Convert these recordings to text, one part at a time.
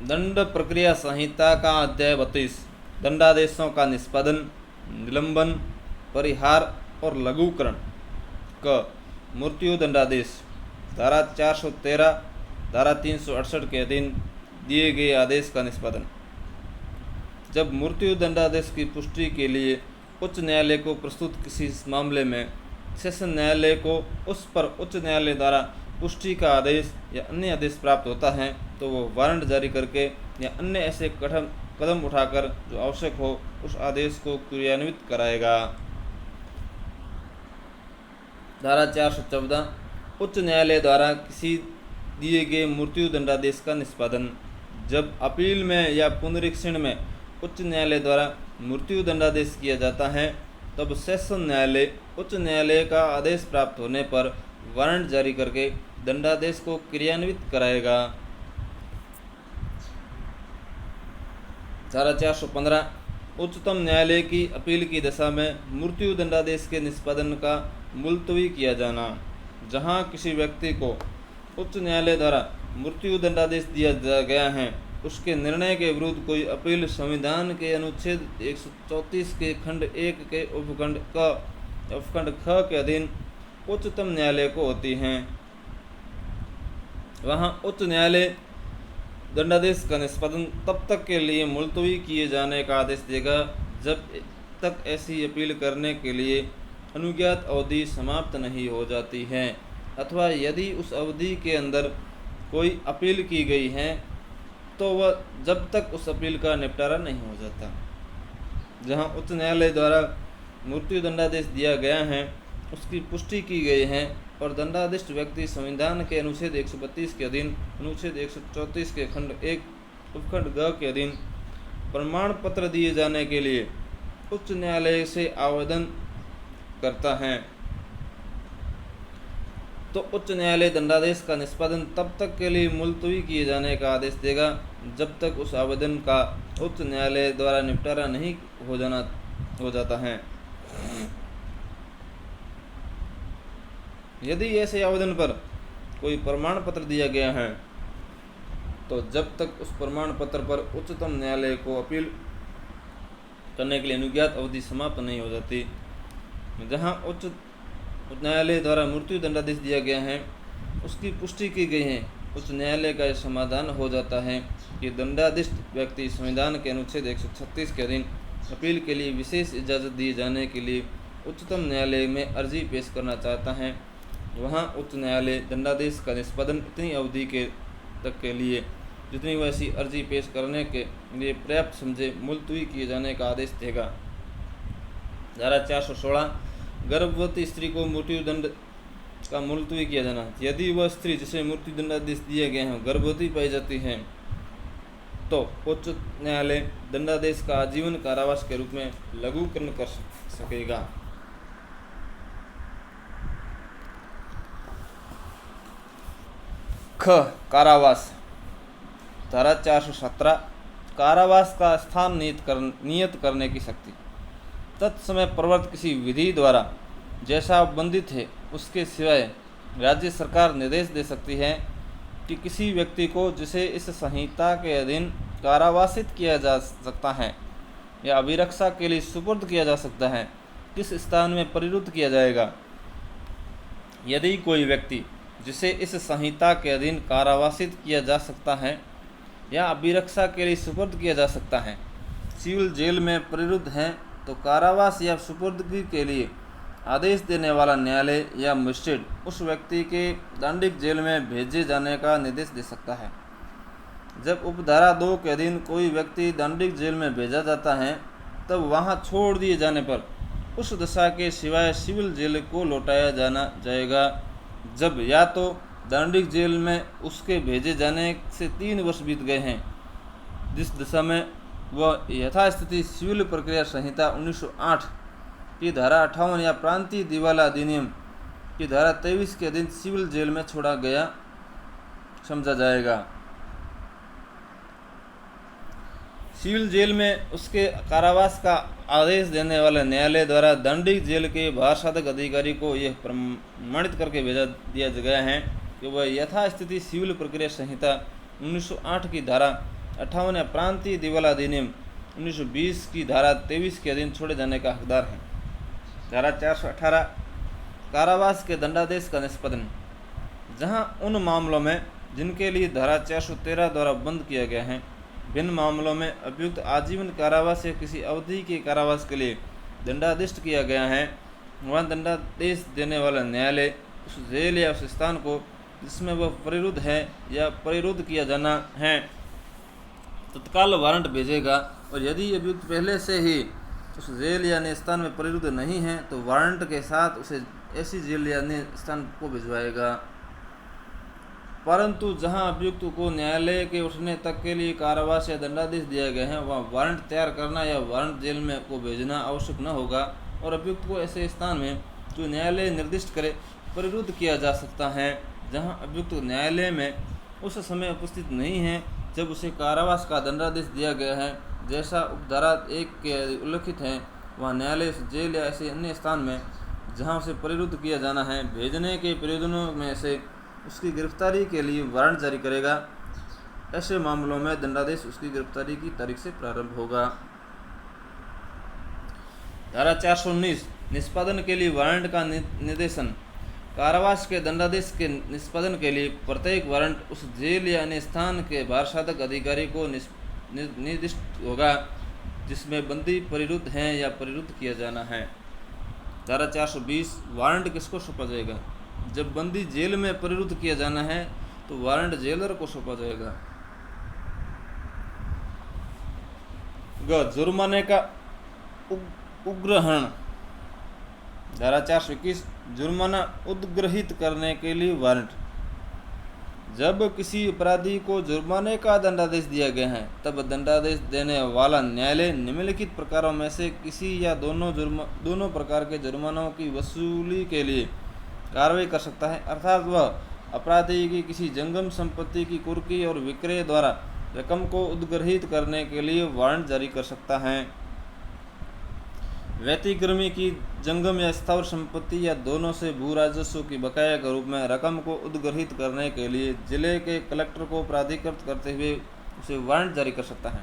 दंड प्रक्रिया संहिता का अध्याय 32 दंडादेशों का निष्पादन, निलंबन, परिहार और लघुकरण। क मृत्यु दंडादेश धारा 413 धारा 368 के अधीन दिए गए आदेश का निष्पादन। जब मृत्यु दंडादेश की पुष्टि के लिए उच्च न्यायालय को प्रस्तुत किसी मामले में सेशन न्यायालय को उस पर उच्च न्यायालय द्वारा पुष्टि का आदेश या अन्य आदेश प्राप्त होता है तो वो वारंट जारी करके या अन्य ऐसे कदम उठाकर जो आवश्यक हो उस आदेश को क्रियान्वित कराएगा। धारा 414 उच्च न्यायालय द्वारा किसी दिए गए मृत्यु दंडादेश का निष्पादन। जब अपील में या पुनरीक्षण में उच्च न्यायालय द्वारा मृत्यु दंडादेश किया जाता है तब सेशन न्यायालय उच्च न्यायालय का आदेश प्राप्त होने पर वारंट जारी करके दंडादेश को क्रियान्वित कराएगा। धारा 415 उच्चतम न्यायालय की अपील की दशा में मृत्यु दंडादेश के निष्पादन का मुलतवी किया जाना। जहां किसी व्यक्ति को उच्च न्यायालय द्वारा मृत्यु दंडादेश दिया गया है उसके निर्णय के विरुद्ध कोई अपील संविधान के अनुच्छेद 134 के खंड 1 के उपखंड ख के अधीन उच्चतम न्यायालय को होती हैं। वहां उच्च न्यायालय दंडादेश का निष्पादन तब तक के लिए मुलतवी किए जाने का आदेश देगा जब तक ऐसी अपील करने के लिए अनुज्ञात अवधि समाप्त नहीं हो जाती है अथवा यदि उस अवधि के अंदर कोई अपील की गई है तो वह जब तक उस अपील का निपटारा नहीं हो जाता। जहां उच्च न्यायालय द्वारा मृत्यु दंडादेश दिया गया है उसकी पुष्टि की गई है और दंडाधिष्ट व्यक्ति संविधान के अनुच्छेद 132 के अधीन अनुच्छेद 134 के खंड 1 उपखंड ग के अधीन प्रमाण पत्र दिए जाने के लिए उच्च न्यायालय से आवेदन करता है तो उच्च न्यायालय दंडादेश का निष्पादन तब तक के लिए मुलतवी किए जाने का आदेश देगा जब तक उस आवेदन का उच्च न्यायालय द्वारा निपटारा नहीं हो जाता है। यदि ऐसे आवेदन पर कोई प्रमाण पत्र दिया गया है तो जब तक उस प्रमाण पत्र पर उच्चतम न्यायालय को अपील करने के लिए अनुज्ञात अवधि समाप्त नहीं हो जाती। जहां उच्च न्यायालय द्वारा मृत्यु दंडादेश दिया गया है उसकी पुष्टि की गई है उच्च न्यायालय का यह समाधान हो जाता है कि दंडाधिष्ट व्यक्ति संविधान के अनुच्छेद 136 के अधीन अपील के लिए विशेष इजाज़त दिए जाने के लिए उच्चतम न्यायालय में अर्जी पेश करना चाहता है। वहां उच्च न्यायालय दंडादेश का निष्पादन इतनी अवधि तक के लिए जितनी वैसी अर्जी पेश करने के लिए पर्याप्त समझे मुलतवी किए जाने का आदेश देगा। धारा 416 गर्भवती स्त्री को मृत्यु दंड का मुलतवी किया जाना। यदि वह स्त्री जिसे मृत्यु दंडादेश दिए गए हैं गर्भवती पाई जाती है तो उच्च न्यायालय दंडादेश का आजीवन कारावास के रूप में लघुकरण कर सकेगा। ख कारावास धारा 417 कारावास का स्थान नियत करने की शक्ति। तत्समय प्रवर्त किसी विधि द्वारा जैसा बंधित है उसके सिवाय राज्य सरकार निर्देश दे सकती है कि किसी व्यक्ति को जिसे इस संहिता के अधीन कारावासित किया जा सकता है या अभिरक्षा के लिए सुपुर्द किया जा सकता है किस स्थान में परिरुद्ध किया जाएगा। यदि कोई व्यक्ति जिसे इस संहिता के अधीन कारावासित किया जा सकता है या अभिरक्षा के लिए सुपुर्द किया जा सकता है सिविल जेल में परिरुद्ध है तो कारावास या सुपुर्दगी के लिए आदेश देने वाला न्यायालय या मजिस्ट्रेट उस व्यक्ति के दंडिक जेल में भेजे जाने का निर्देश दे सकता है। जब उपधारा 2 के अधीन कोई व्यक्ति दंडिक जेल में भेजा जाता है तब वहां छोड़ दिए जाने पर उस दशा के सिवाय सिविल जेल को लौटाया जाना जाएगा जब या तो दंडिक जेल में उसके भेजे जाने से 3 वर्ष बीत गए हैं जिस दशा में वह यथास्थिति सिविल प्रक्रिया संहिता 1908 की धारा 58 या प्रांतीय दिवाला अधिनियम की धारा 23 के अधीन सिविल जेल में छोड़ा गया समझा जाएगा। सिविल जेल में उसके कारावास का आदेश देने वाले न्यायालय द्वारा दंडिक जेल के भारसाधक अधिकारी को यह प्रमाणित करके भेजा दिया गया है कि वह यथास्थिति सिविल प्रक्रिया संहिता 1908 की धारा 58 या प्रांतीय दिवाला अधिनियम 1920 की धारा 23 के अधीन छोड़े जाने का हकदार है। धारा 418 कारावास के दंडादेश का निष्पादन। जहां उन मामलों में जिनके लिए धारा 413 द्वारा बंद किया गया है, भिन्न मामलों में अभियुक्त आजीवन कारावास या किसी अवधि के कारावास के लिए दंडादिष्ट किया गया है, वहाँ दंडादेश देने वाला न्यायालय उस जेल या उस स्थान को जिसमें वह परिरुद्ध है या परिरुद्ध किया जाना है तत्काल वारंट भेजेगा, और यदि अभियुक्त पहले से ही उस जेल या अन्य स्थान में परिरुद्ध नहीं है तो वारंट के साथ उसे ऐसी जेल या अन्य स्थान को भिजवाएगा। परंतु जहां अभियुक्त को न्यायालय के उठने तक के लिए कारावास या दंडादेश दिया गया है, वहां वारंट तैयार करना या वारंट जेल में को भेजना आवश्यक न होगा, और अभियुक्त को ऐसे स्थान में जो न्यायालय निर्दिष्ट करे परिरुद्ध किया जा सकता है जहां अभियुक्त न्यायालय में उस समय उपस्थित नहीं है जब उसे कारावास का दंडादेश दिया गया है, जैसा उपधारा 1 के उल्लिखित है। वहाँ न्यायालय जेल या ऐसे अन्य स्थान में जहाँ उसे परिरुद्ध किया जाना है भेजने के प्रयोजनों में से उसकी गिरफ्तारी के लिए वारंट जारी करेगा। ऐसे मामलों में दंडादेश उसकी गिरफ्तारी की तारीख से प्रारंभ होगा। धारा 419 निष्पादन के लिए वारंट का निर्देशन। कारावास के दंडादेश के निष्पादन के लिए प्रत्येक वारंट उस जेल या अन्य स्थान के भारसाधक अधिकारी को निर्दिष्ट होगा जिसमें बंदी परिरुद्ध हैं या परिरुद्ध किया जाना है। धारा 420 वारंट किसको सौंपा जाएगा। जब बंदी जेल में परिरुद्ध किया जाना है तो वारंट जेलर को सौंपा जाएगा। जुर्माने का उग्रहण। धारा 421 जुर्माना उद्ग्रहित करने के लिए वारंट। जब किसी अपराधी को जुर्माने का दंडादेश दिया गया है तब दंडादेश देने वाला न्यायालय निम्नलिखित प्रकारों में से किसी या दोनों प्रकार के जुर्मानों की वसूली के लिए कार्रवाई कर सकता है, अर्थात वह अपराधी की किसी जंगम संपत्ति की कुर्की और विक्रय द्वारा रकम को उद्ग्रहित करने के लिए वारंट जारी कर सकता है। व्यतिक्रमी की जंगम या स्थावर संपत्ति या दोनों से भू राजस्व की बकाया के रूप में रकम को उद्ग्रहित करने के लिए जिले के कलेक्टर को प्राधिकृत करते हुए उसे वारंट जारी कर सकता है।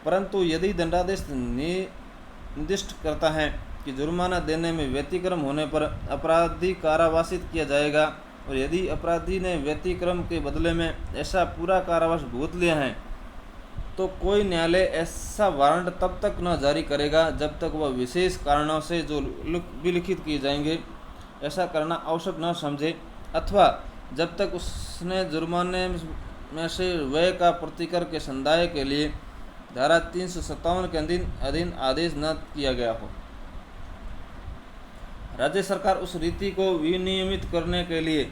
परंतु यदि दंडादेश निर्दिष्ट करता है कि जुर्माना देने में व्यतिक्रम होने पर अपराधी कारावासित किया जाएगा, और यदि अपराधी ने व्यतिक्रम के बदले में ऐसा पूरा कारावास भुगत लिया है तो कोई न्यायालय ऐसा वारंट तब तक न जारी करेगा जब तक वह विशेष कारणों से जो विलिखित किए जाएंगे ऐसा करना आवश्यक न समझे, अथवा जब तक उसने जुर्माने में से व्यय का प्रतिकर के संदाय के लिए धारा 357 के अधीन आदेश न किया गया हो। राज्य सरकार उस रीति को विनियमित करने के लिए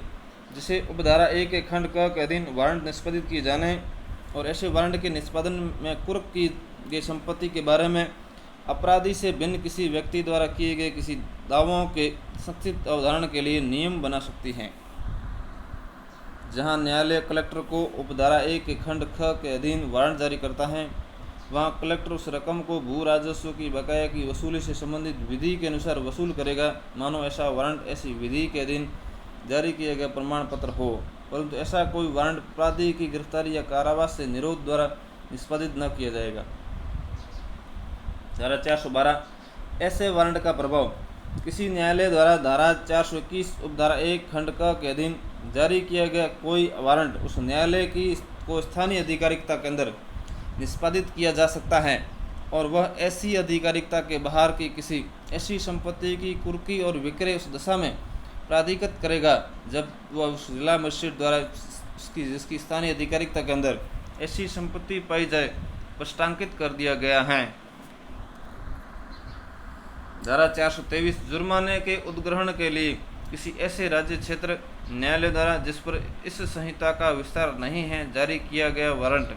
जिसे उपधारा 1 के खंड क के अधीन वारंट निष्पादित किए जाने और ऐसे वारंट के निष्पादन में कुर्क की गई संपत्ति के बारे में अपराधी से भिन्न किसी व्यक्ति द्वारा किए गए किसी दावों के संक्षिप्त अवधारण के लिए नियम बना सकती है। जहां न्यायालय कलेक्टर को उपधारा 1 के खंड ख के अधीन वारंट जारी करता है, वहां कलेक्टर उस रकम को भू राजस्व की बकाया की वसूली से संबंधित विधि के अनुसार वसूल करेगा, मानो ऐसा वारंट ऐसी विधि के अधीन जारी किया गया प्रमाण पत्र हो, परंतु ऐसा कोई वारंट अपराधी की गिरफ्तारी या कारावास से निरोध द्वारा निष्पादित न किया जाएगा। धारा 412 ऐसे वारंट का प्रभाव। किसी न्यायालय द्वारा धारा 421 उपधारा 1 खंड क के अधीन जारी किया गया कोई वारंट उस न्यायालय की को स्थानीय अधिकारिकता के अंदर निष्पादित किया जा सकता है, और वह ऐसी अधिकारिकता के बाहर की किसी ऐसी संपत्ति की कुर्की और विक्रय उस दशा में प्राधिकृत करेगा जब वह उस जिला मजिस्ट्रेट द्वारा जिसकी स्थानीय अधिकारिकता के अंदर ऐसी संपत्ति पाई जाए स्पष्टांकित कर दिया गया है। धारा 423 जुर्माने के उद्ग्रहण के लिए किसी ऐसे राज्य क्षेत्र न्यायालय द्वारा जिस पर इस संहिता का विस्तार नहीं है जारी किया गया वारंट,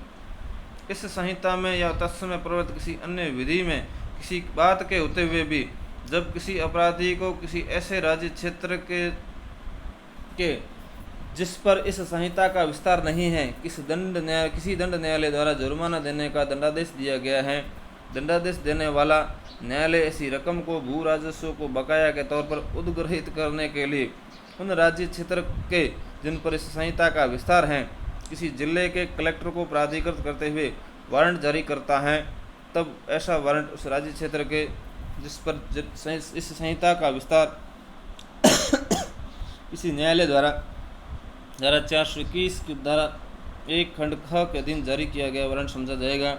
इस संहिता में या तत्समय प्रवृत्त किसी अन्य विधि में किसी बात के होते हुए भी जब किसी अपराधी को किसी ऐसे राज्य क्षेत्र के जिस पर इस संहिता का विस्तार नहीं है किसी दंड न्यायालय द्वारा जुर्माना देने का दंडादेश दिया गया है, दंडादेश देने वाला न्यायालय ऐसी रकम को भू राजस्व को बकाया के तौर पर उद्ग्रहित करने के लिए उन राज्य क्षेत्र के जिन पर इस संहिता का विस्तार है किसी जिले के कलेक्टर को प्राधिकृत करते हुए वारंट जारी करता है, तब ऐसा वारंट उस राज्य क्षेत्र के जिस पर इस संहिता का विस्तार किसी न्यायालय द्वारा धारा 421 की धारा 1 खंड ख के अधीन जारी किया गया वारंट समझा जाएगा।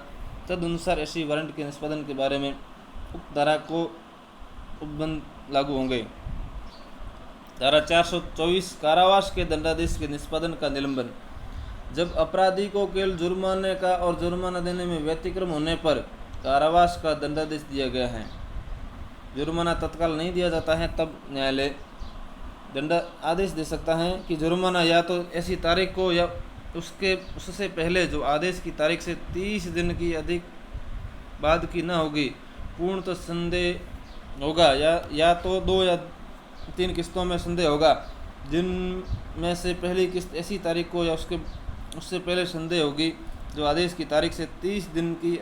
तदनुसार ऐसी वारंट के निष्पादन के बारे में उक्त धारा को उपबंध लागू होंगे। धारा 424 कारावास के दंडादेश के निष्पादन का निलंबन। जब अपराधी को केवल जुर्माने का और जुर्माना देने में व्यतिक्रम होने पर कारावास का दंडादेश दिया गया है, जुर्माना तत्काल नहीं दिया जाता है, तब न्यायालय दंडा आदेश दे सकता है कि जुर्माना या तो ऐसी तारीख को या उससे पहले जो आदेश की तारीख से 30 दिन की अधिक बाद की न होगी पूर्णतः संदेह होगा, या तो 2 या 3 किस्तों में संदेह होगा, जिनमें से पहली किस्त ऐसी तारीख को या उससे पहले संदेह होगी जो आदेश की तारीख से 30 दिन की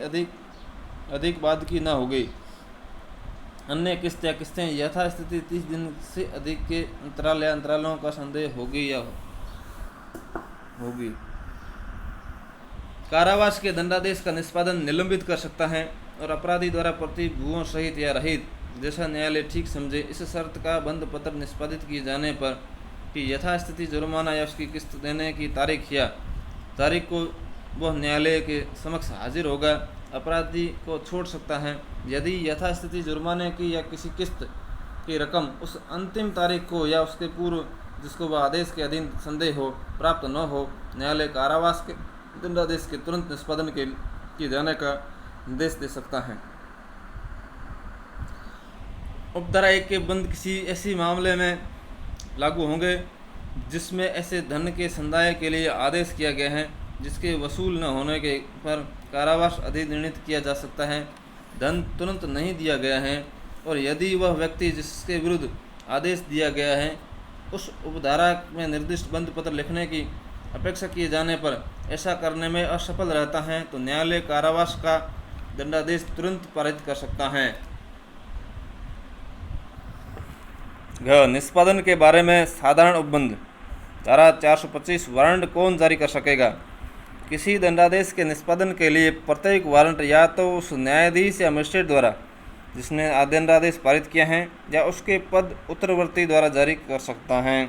अधिक बाद की न होगी। अन्य किस्त या किस्तें यथास्थिति 30 दिन से अधिक के अंतराल या अंतरालों का संदेह होगी या होगी। कारावास के दंडादेश का निष्पादन निलंबित कर सकता है और अपराधी द्वारा प्रतिभुओं सहित या रहित, जैसा न्यायालय ठीक समझे, इस शर्त का बंद पत्र निष्पादित किए जाने पर कि यथास्थिति जुर्माना या उसकी किस्त देने की तारीख को वह न्यायालय के समक्ष हाजिर होगा, अपराधी को छोड़ सकता है। यदि यथास्थिति जुर्माने की या किसी किस्त की रकम उस अंतिम तारीख को या उसके पूर्व जिसको वह आदेश के अधीन संदेह हो प्राप्त न हो, न्यायालय कारावास के दंडादेश के तुरंत निष्पादन किए जाने का निर्देश दे सकता है। उपधारा 1 के बंद किसी ऐसी मामले में लागू होंगे जिसमें ऐसे धन के संदाय के लिए आदेश किया गया है जिसके वसूल न होने के पर कारावास अधिनिर्णित किया जा सकता है, धन तुरंत नहीं दिया गया है और यदि वह व्यक्ति जिसके विरुद्ध आदेश दिया गया है उस उपधारा में निर्दिष्ट बंद पत्र लिखने की अपेक्षा किए जाने पर ऐसा करने में असफल रहता है, तो न्यायालय कारावास का दंडादेश तुरंत पारित कर सकता है। निष्पादन के बारे में साधारण उपबंध। धारा 425 वारंट कौन जारी कर सकेगा। किसी दंडादेश के निष्पादन के लिए प्रत्येक वारंट या तो उस न्यायाधीश या मजिस्ट्रेट द्वारा जिसने दंडादेश पारित किया है या उसके पद उत्तरवर्ती द्वारा जारी कर सकता है।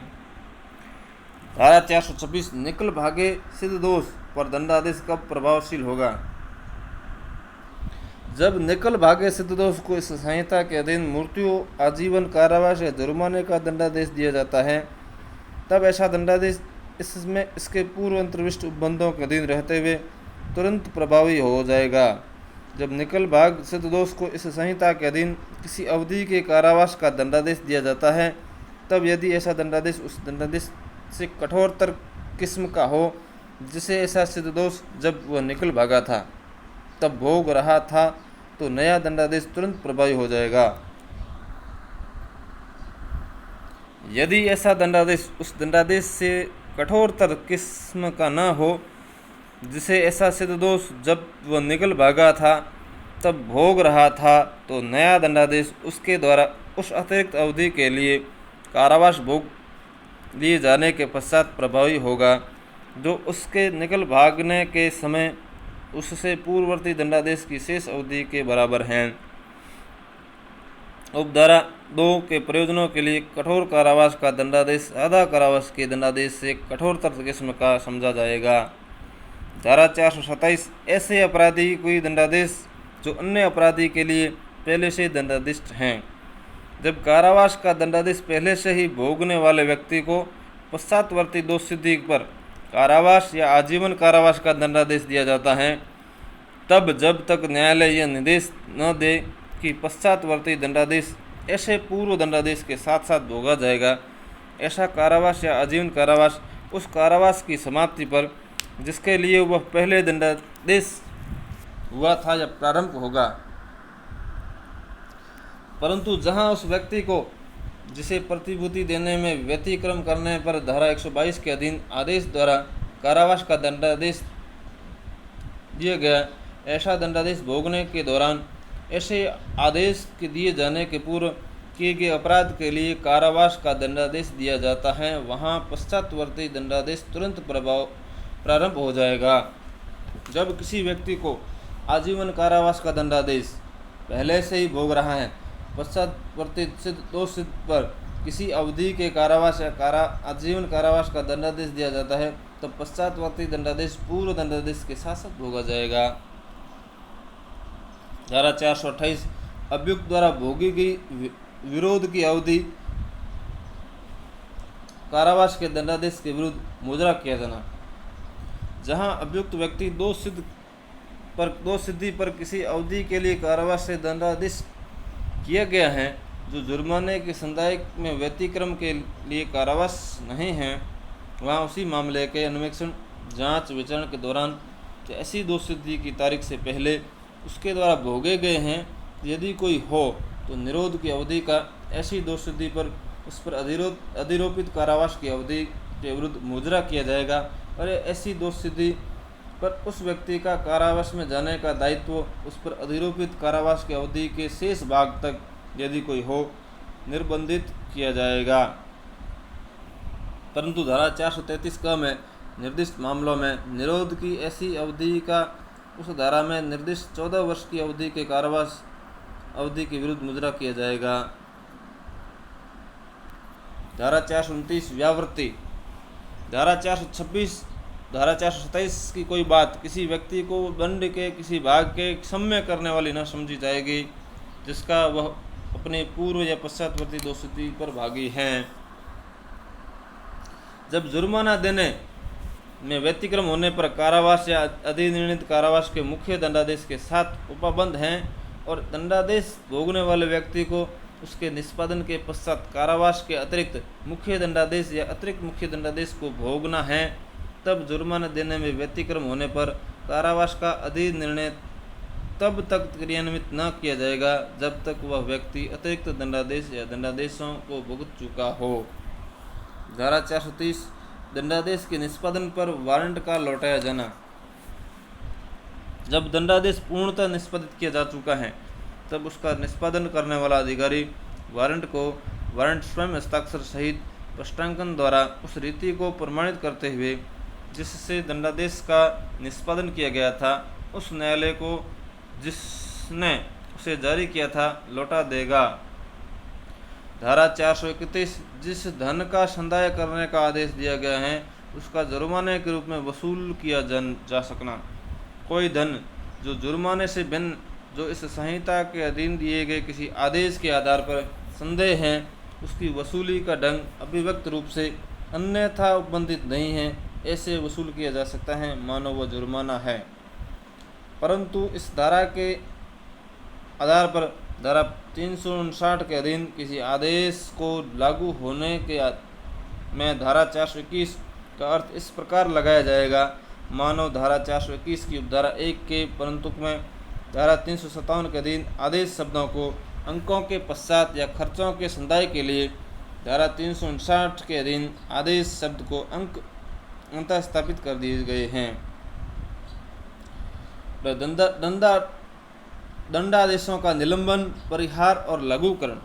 धारा 426 निकल भागे सिद्ध दोष पर दंडादेश कब प्रभावशील होगा। जब निकल भागे सिद्ध दोष को इस संहिता के अधीन मृत्यु, आजीवन कारावास या जुर्माने का दंडादेश दिया जाता है, तब ऐसा दंडादेश इसमें इसके पूर्व अंतर्विष्ट उपबंधों के अधीन रहते हुए तुरंत प्रभावी हो जाएगा। जब निकल भाग सिद्ध दोष को इस संहिता के अधीन किसी अवधि के कारावास का दंडादेश दिया जाता है, तब यदि ऐसा दंडादेश उस दंडादेश से कठोरतर किस्म का हो जिसे ऐसा सिद्ध दोष जब वह निकल भागा था तब भोग रहा था, तो नया दंडादेश तुरंत प्रभावी हो जाएगा। यदि ऐसा दंडादेश उस दंडादेश से कठोरतर किस्म का न हो जिसे ऐसा सिद्ध दोष जब वह निकल भागा था तब भोग रहा था, तो नया दंडादेश उसके द्वारा उस अतिरिक्त अवधि के लिए कारावास भोग लिए जाने के पश्चात प्रभावी होगा जो उसके निकल भागने के समय उससे पूर्ववर्ती दंडादेश की शेष अवधि के बराबर हैं। उपधारा 2 के प्रयोजनों के लिए कठोर कारावास का दंडादेश सादा कारावास के दंडादेश से कठोरतर किस्म का समझा जाएगा। धारा 427 ऐसे अपराधी कोई दंडादेश जो अन्य अपराधी के लिए पहले से दंडादिष्ट हैं। जब कारावास का दंडादेश पहले से ही भोगने वाले व्यक्ति को पश्चातवर्ती दोष सिद्धि पर कारावास या आजीवन कारावास का दंडादेश दिया जाता है, तब जब तक न्यायालय यह निर्देश न दे कि पश्चातवर्ती दंडादेश ऐसे पूर्व दंडादेश के साथ साथ भोगा जाएगा, ऐसा कारावास या आजीवन कारावास उस कारावास की समाप्ति पर जिसके लिए वह पहले दंडादेश हुआ था या प्रारंभ होगा। परंतु जहां उस व्यक्ति को जिसे प्रतिभूति देने में व्यतिक्रम करने पर धारा 122 के अधीन आदेश द्वारा कारावास का दंडादेश दिया गया, ऐसा दंडादेश भोगने के दौरान ऐसे आदेश के दिए जाने के पूर्व किए गए अपराध के लिए कारावास का दंडादेश दिया जाता है, वहां पश्चातवर्ती दंडादेश तुरंत प्रभाव प्रारंभ हो जाएगा। जब किसी व्यक्ति को आजीवन कारावास का दंडादेश पहले से ही भोग रहा है, पश्चातवर्ती सिद्ध दोष सिद्ध पर किसी अवधि के कारावास या आजीवन कारावास का दंडादेश दिया जाता है, तब पश्चातवर्ती दंडादेश पूर्व दंडादेश के साथ साथ भोगा जाएगा। धारा 428 अभियुक्त द्वारा भोगी गई विरोध की अवधि कारावास के दंडादेश के विरुद्ध मुजरा किया जाना। जहां अभियुक्त व्यक्ति दोष सिद्धि पर किसी अवधि के लिए कारावास से दंडादेश किया गया है, जो जुर्माने के संदाय में व्यतिक्रम के लिए कारावास नहीं है, वहाँ उसी मामले के अन्वेषण जांच विचारण के दौरान ऐसी दोष सिद्धि की तारीख से पहले उसके द्वारा भोगे गए हैं, यदि कोई हो तो निरोध की अवधि का ऐसी दोष सिद्धि पर उस पर अधिरोपित कारावास की अवधि के विरुद्ध मुजरा किया जाएगा। और ऐसी दोष सिद्धि पर उस व्यक्ति का कारावास में जाने का दायित्व उस पर अधिरोपित कारावास की अवधि के शेष भाग तक यदि कोई हो निर्बंधित किया जाएगा। परंतु धारा 433 क में निर्दिष्ट मामलों में निरोध की ऐसी अवधि का उस धारा में निर्दिष्ट 14 वर्ष की अवधि के कारावास अवधि के विरुद्ध मुजरा किया जाएगा। धारा 429 व्यावृत्ति। धारा 426 धारा 427 की कोई बात किसी व्यक्ति को दंड के किसी भाग के क्षम्य करने वाली न समझी जाएगी, जिसका वह अपने पूर्व या पश्चातवर्ती दोष सिद्धि पर भागी हैं। जब जुर्माना देने में व्यतिक्रम होने पर कारावास या अधिनिर्णित कारावास के मुख्य दंडादेश के साथ उपबंध हैं और दंडादेश भोगने वाले व्यक्ति को उसके निष्पादन के पश्चात कारावास के अतिरिक्त मुख्य दंडादेश या अतिरिक्त मुख्य दंडादेश को भोगना है, तब जुर्माना देने में व्यतिक्रम होने पर कारावास का अधिनिर्णय तब तक क्रियान्वित न किया जाएगा जब तक वह व्यक्ति अतिरिक्त दंडादेश या दंडादेशों को भुगत चुका हो। धारा 430 दंडादेश के निष्पादन पर वारंट का लौटाया जाना। जब दंडादेश पूर्णतः निष्पादित किया जा चुका है, तब उसका निष्पादन करने वाला अधिकारी वारंट स्वयं हस्ताक्षर सहित स्पष्टांकन द्वारा उस रीति को प्रमाणित करते हुए जिससे दंडादेश का निष्पादन किया गया था, उस न्यायालय को जिसने उसे जारी किया था लौटा देगा। धारा 431 जिस धन का संदाय करने का आदेश दिया गया है, उसका जुर्माने के रूप में वसूल किया जा सकना। कोई धन जो जुर्माने से भिन्न जो इस संहिता के अधीन दिए गए किसी आदेश के आधार पर संदेह है, उसकी वसूली का ढंग अभिव्यक्त रूप से अन्यथा उपबंधित नहीं है, ऐसे वसूल किया जा सकता है मानो वह जुर्माना है। परंतु इस धारा के आधार पर धारा 359 के अधीन किसी आदेश को लागू होने के में धारा 421 का अर्थ इस प्रकार लगाया जाएगा मानो धारा 421 की उपधारा 1 के परंतुक में धारा 357 के अधीन आदेश शब्दों को अंकों के पश्चात या खर्चों के संदाय के लिए धारा 359 के अधीन आदेश शब्द को अंक अंतः स्थापित कर दिए गए हैं। दंडादेशों का निलंबन, परिहार और लघुकरण।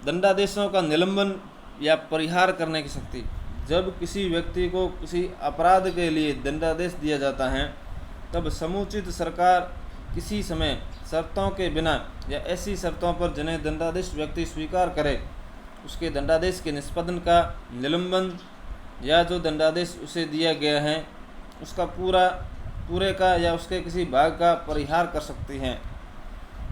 दंडादेशों का निलंबन या परिहार करने की शक्ति। जब किसी व्यक्ति को किसी अपराध के लिए दंडादेश दिया जाता है, तब समुचित सरकार किसी समय शर्तों के बिना या ऐसी शर्तों पर जिन्हें दंडादेश व्यक्ति स्वीकार करे, उसके दंडादेश के निष्पादन का निलंबन या जो दंडादेश उसे दिया गया है उसका पूरे का या उसके किसी भाग का परिहार कर सकती हैं।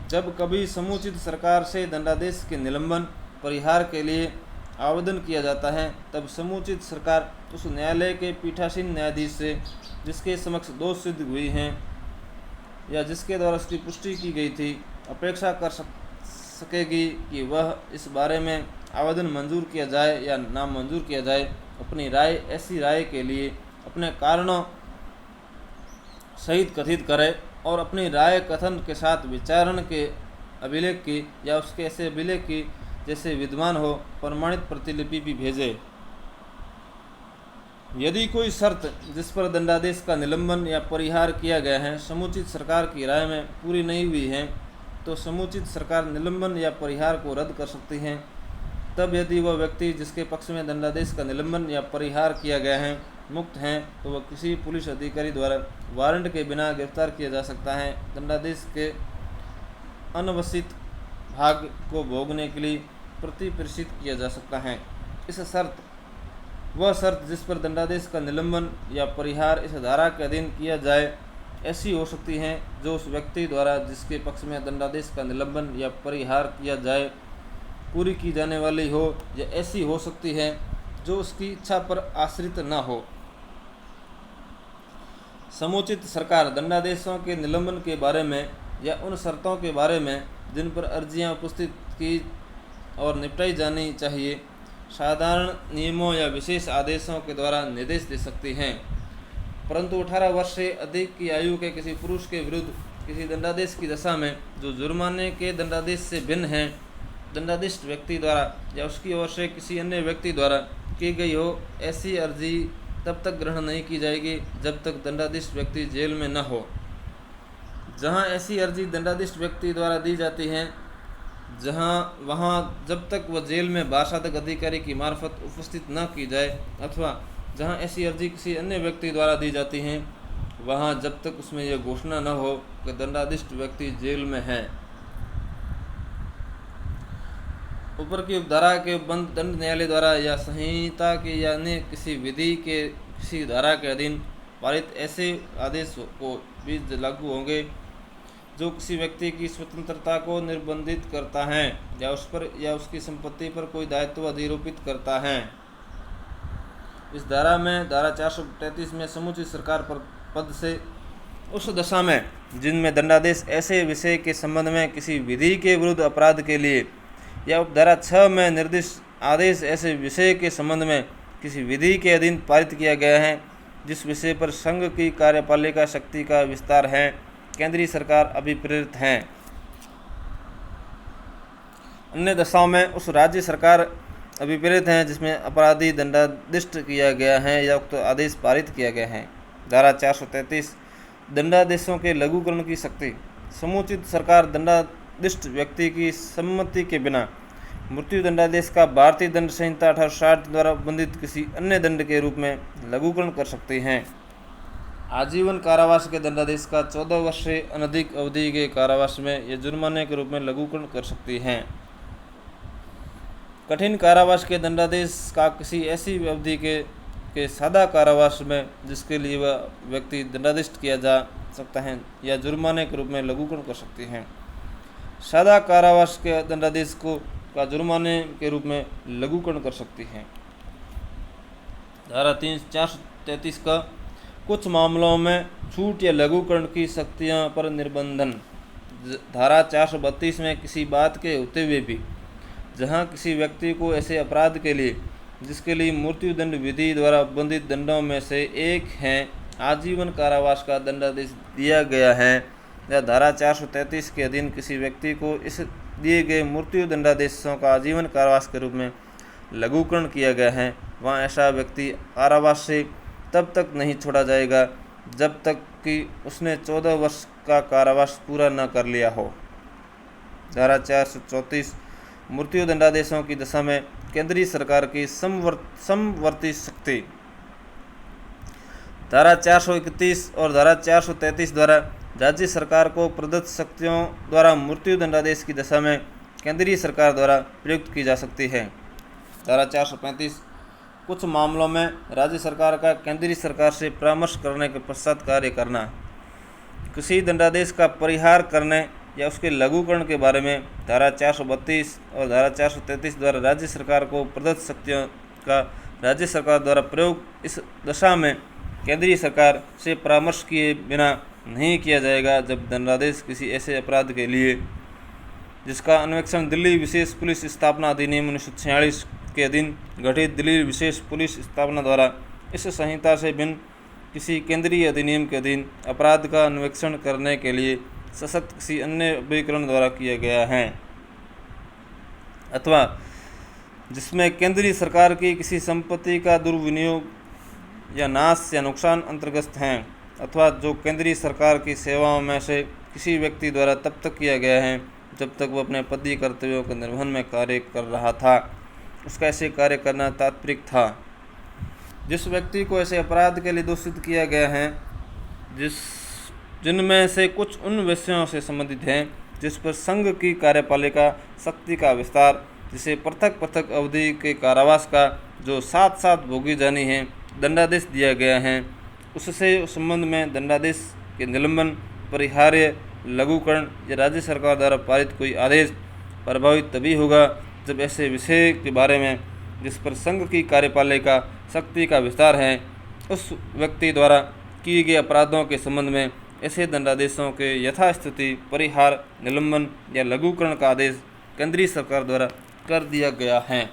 जब कभी समुचित सरकार से दंडादेश के निलंबन परिहार के लिए आवेदन किया जाता है, तब समुचित सरकार उस न्यायालय के पीठासीन न्यायाधीश से जिसके समक्ष दोष सिद्ध हुई हैं या जिसके द्वारा उसकी पुष्टि की गई थी, अपेक्षा कर सकेगी कि वह इस बारे में आवेदन मंजूर किया जाए या नामंजूर किया जाए। अपनी राय ऐसी राय के लिए अपने कारणों सहित कथित करे और अपनी राय कथन के साथ विचारण के अभिलेख की या उसके ऐसे अभिलेख की जैसे विद्वान हो प्रमाणित प्रतिलिपि भी भेजे। यदि कोई शर्त जिस पर दंडादेश का निलंबन या परिहार किया गया है समुचित सरकार की राय में पूरी नहीं हुई है, तो समुचित सरकार निलंबन या परिहार को रद्द कर सकती है। तब यदि वह व्यक्ति जिसके पक्ष में दंडादेश का निलंबन या परिहार किया गया है मुक्त हैं तो वह किसी पुलिस अधिकारी द्वारा वारंट के बिना गिरफ्तार किया जा सकता है। दंडादेश के अनवसित भाग को भोगने के लिए प्रतिप्रेषित किया जा सकता है। वह शर्त जिस पर दंडादेश का निलंबन या परिहार इस धारा के अधीन किया जाए ऐसी हो सकती है जो उस व्यक्ति द्वारा जिसके पक्ष में दंडादेश का निलंबन या परिहार किया जाए पूरी की जाने वाली हो, या ऐसी हो सकती है जो उसकी इच्छा पर आश्रित न हो। समुचित सरकार दंडादेशों के निलंबन के बारे में या उन शर्तों के बारे में जिन पर अर्जियां उपस्थित की और निपटाई जानी चाहिए साधारण नियमों या विशेष आदेशों के द्वारा निर्देश दे सकती हैं। परंतु 18 वर्ष से अधिक की आयु के किसी पुरुष के विरुद्ध किसी दंडादेश की दशा में जो जुर्माने के दंडादेश से भिन्न है, दंडादिष्ट व्यक्ति द्वारा या उसकी ओर से किसी अन्य व्यक्ति द्वारा की गई हो, ऐसी अर्जी तब तक ग्रहण नहीं की जाएगी जब तक दंडादिष्ट व्यक्ति जेल में न हो। जहां ऐसी अर्जी दंडादिष्ट व्यक्ति द्वारा दी जाती है वहां जब तक वह जेल में बारसाधक अधिकारी की मार्फत उपस्थित न की जाए, अथवा जहां ऐसी अर्जी किसी अन्य व्यक्ति द्वारा दी जाती हैं वहां जब तक उसमें यह घोषणा न हो कि दंडादिष्ट व्यक्ति जेल में है। ऊपर की उपधारा के बंद दंड न्यायालय द्वारा या संहिता के या अन्य किसी विधि के किसी धारा के अधीन पारित ऐसे आदेश को भी लागू होंगे जो किसी व्यक्ति की स्वतंत्रता को निर्बंधित करता है या उस पर या उसकी संपत्ति पर कोई दायित्व अधिरोपित करता है। इस धारा में धारा 433 में समुचित सरकार पर पद से उस दशा में जिनमें दंडादेश ऐसे विषय के संबंध में किसी विधि के विरुद्ध अपराध के लिए या उपधारा 6 में निर्दिष्ट आदेश ऐसे विषय के संबंध में किसी विधि के अधीन पारित किया गया है जिस विषय पर संघ की कार्यपालिका शक्ति का विस्तार है, केंद्रीय सरकार अभिप्रेरित है। अन्य दशाओं में उस राज्य सरकार अभिप्रेरित हैं जिसमें अपराधी दंडादिष्ट किया गया है या उक्त आदेश पारित किया गया है। धारा 433 दंडादेशों के लघुकरण की शक्ति। समुचित सरकार दंडादिष्ट व्यक्ति की सम्मति के बिना मृत्यु दंडादेश का भारतीय दंड संहिता 1860 द्वारा बंधित किसी अन्य दंड के रूप में लघुकरण कर सकती हैं। आजीवन कारावास के दंडादेश का 14 वर्ष से अनधिक अवधि के कारावास में या जुर्माने के रूप में लघुकरण कर सकती हैं। कठिन कारावास के दंडादेश का किसी ऐसी अवधि के सादा कारावास में जिसके लिए वह व्यक्ति दंडादिष्ट किया जा सकता है या जुर्माने के रूप में लघुकरण कर सकती हैं। सादा कारावास के दंडादेश का जुर्माने के रूप में लघुकरण कर सकती हैं। धारा 433 का कुछ मामलों में छूट या लघुकरण की शक्तियां पर निर्बंधन। धारा 432 में किसी बात के होते हुए भी जहां किसी व्यक्ति को ऐसे अपराध के लिए जिसके लिए मृत्यु दंड विधि द्वारा बंधित दंडों में से एक है आजीवन कारावास का दंडादेश दिया गया है या धारा 433 के अधीन किसी व्यक्ति को इस दिए गए मृत्यु दंडादेशों का आजीवन कारावास के रूप में लघुकरण किया गया है, वहाँ ऐसा व्यक्ति कारावास से तब तक नहीं छोड़ा जाएगा जब तक कि उसने 14 वर्ष का कारावास पूरा न कर लिया हो। धारा 434 मृत्यु दंडादेशों की दशा में केंद्रीय सरकार की समवर्ती शक्ति। धारा 431 और धारा 433 द्वारा राज्य सरकार को प्रदत्त शक्तियों द्वारा मृत्यु दंडादेश की दशा में केंद्रीय सरकार द्वारा प्रयुक्त की जा सकती है। धारा 435 कुछ मामलों में राज्य सरकार का केंद्रीय सरकार से परामर्श करने के पश्चात कार्य करना। किसी दंडादेश का परिहार करने या उसके लघुकरण के बारे में धारा 432 और धारा 433 द्वारा राज्य सरकार को प्रदत्त शक्तियों का राज्य सरकार द्वारा प्रयोग इस दशा में केंद्रीय सरकार से परामर्श किए बिना नहीं किया जाएगा जब दंडादेश किसी ऐसे अपराध के लिए जिसका अन्वेषण दिल्ली विशेष पुलिस स्थापना अधिनियम 1946 के अधीन गठित दिल्ली विशेष पुलिस स्थापना द्वारा इस संहिता से भिन्न किसी केंद्रीय अधिनियम के अधीन अपराध का अन्वेषण करने के लिए सशक्त किसी अन्य अभिकरण द्वारा किया गया है, अथवा जिसमें केंद्रीय सरकार की किसी संपत्ति का दुर्विनियोग या नाश या नुकसान अंतर्गत हैं, अथवा जो केंद्रीय सरकार की सेवाओं में से किसी व्यक्ति द्वारा तब तक किया गया है जब तक वह अपने पदीय कर्तव्यों के निर्वहन में कार्य कर रहा था, उसका ऐसे कार्य करना तात्पर्य था। जिस व्यक्ति को ऐसे अपराध के लिए दोषित किया गया है जिनमें से कुछ उन विषयों से संबंधित हैं जिस पर संघ की कार्यपालिका शक्ति का विस्तार, जिसे पृथक पृथक अवधि के कारावास का जो साथ साथ भोगी जानी है दंडादेश दिया गया है, उससे उस संबंध में दंडादेश के निलंबन, परिहार्य, लघुकरण या राज्य सरकार द्वारा पारित कोई आदेश प्रभावित तभी होगा जब ऐसे विषय के बारे में जिस पर संघ की कार्यपालिका शक्ति का विस्तार है उस व्यक्ति द्वारा किए गए अपराधों के संबंध में ऐसे दंडादेशों के यथास्थिति परिहार, निलंबन या लघुकरण का आदेश केंद्रीय सरकार द्वारा कर दिया गया है।